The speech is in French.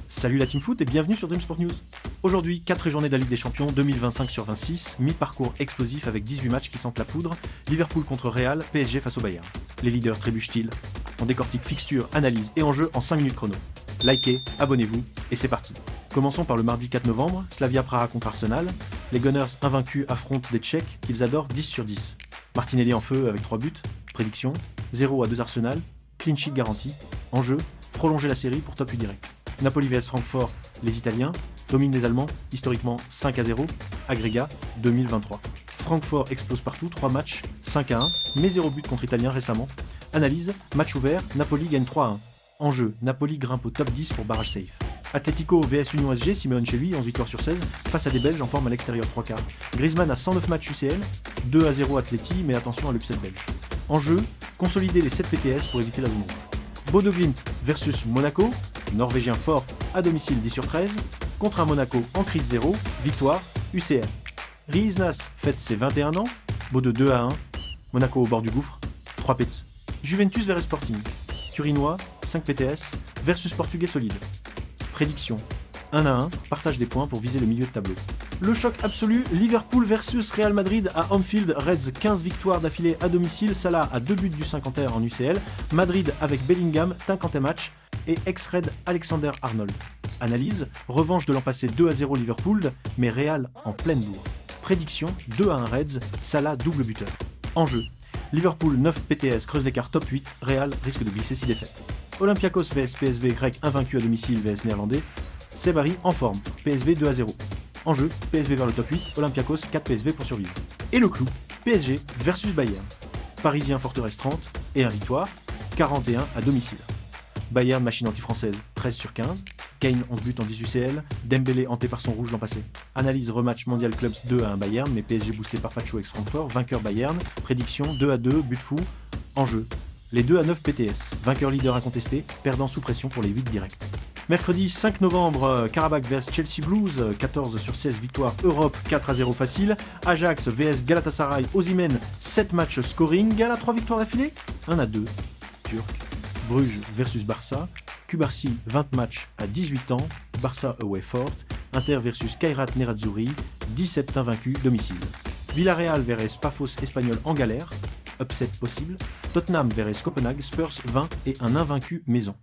Salut la Team Foot et bienvenue sur Dream Sport News. Aujourd'hui, 4 journées de la Ligue des Champions 2025 sur 26, mi-parcours explosif avec 18 matchs qui sentent la poudre, Liverpool contre Real, PSG face au Bayern. Les leaders trébuchent-ils? On décortique fixture, analyse et enjeux en 5 minutes chrono. Likez, abonnez-vous et c'est parti. Commençons par le mardi 4 novembre, Slavia Praha contre Arsenal. Les Gunners invaincus affrontent des Tchèques qu'ils adorent 10 sur 10. Martinelli en feu avec 3 buts. Prédiction, 0-2 Arsenal, clean sheet garanti. Enjeu, prolonger la série pour top 8 direct. Napoli vs Francfort, les Italiens dominent les Allemands, historiquement 5-0, agrégat 2023. Francfort explose partout, 3 matchs, 5-1, mais 0 but contre Italiens récemment. Analyse, match ouvert, Napoli gagne 3-1. Enjeu, Napoli grimpe au top 10 pour barrage safe. Atlético vs Union SG, Simeone chez lui, 11 victoires sur 16, face à des Belges en forme à l'extérieur 3 quarts. Griezmann a 109 matchs UCL, 2-0 Atleti, mais attention à l'upset belge. Enjeu, consolider les 7 PTS pour éviter la zone rouge. Bodo Glimt versus Monaco, Norvégien fort à domicile 10 sur 13, contre un Monaco en crise 0, victoire UCL. Riisnas fête ses 21 ans, Bodo 2-1, Monaco au bord du gouffre, 3 pets. Juventus vs Sporting, Turinois, 5 PTS, versus Portugais solide. Prédiction, 1-1, partage des points pour viser le milieu de tableau. Le choc absolu, Liverpool versus Real Madrid à Anfield, Reds 15 victoires d'affilée à domicile, Salah a 2 buts du 50er en UCL, Madrid avec Bellingham, 50e match, et ex-Red Alexander-Arnold. Analyse, revanche de l'an passé 2-0 Liverpool, mais Real en pleine bourre. Prédiction, 2-1 Reds, Salah double buteur. Enjeu, Liverpool 9 PTS creuse l'écart top 8, Real risque de glisser 6 défaites. Olympiakos vs PSV grec invaincu à domicile vs néerlandais, Sebari en forme, PSV 2-0. Enjeu, PSV vers le top 8, Olympiakos 4 PSV pour survivre. Et le clou, PSG versus Bayern. Parisien forteresse 30 et 1 victoire, 41 à domicile. Bayern machine anti-française 13 sur 15, Kane 11 buts en 10 UCL, Dembélé hanté par son rouge l'an passé. Analyse rematch mondial clubs 2-1 Bayern, mais PSG boosté par Pacho ex Francfort, vainqueur Bayern, prédiction 2-2, but fou, enjeu. Les 2-9 PTS, vainqueur leader incontesté, perdant sous pression pour les 8 directs. Mercredi 5 novembre, Karabakh vs Chelsea Blues, 14 sur 16 victoires Europe, 4-0 facile. Ajax vs Galatasaray, Osimhen, 7 matchs scoring, Gala 3 victoires d'affilée, 1-2, Turc. Bruges versus Barça, Kubarsi 20 matchs à 18 ans, Barça away fort, Inter versus Kairat Nerazzurri, 17 invaincus domicile. Villarreal vs Pafos espagnol en galère, upset possible, Tottenham vs Copenhague, Spurs 20 et un invaincu maison.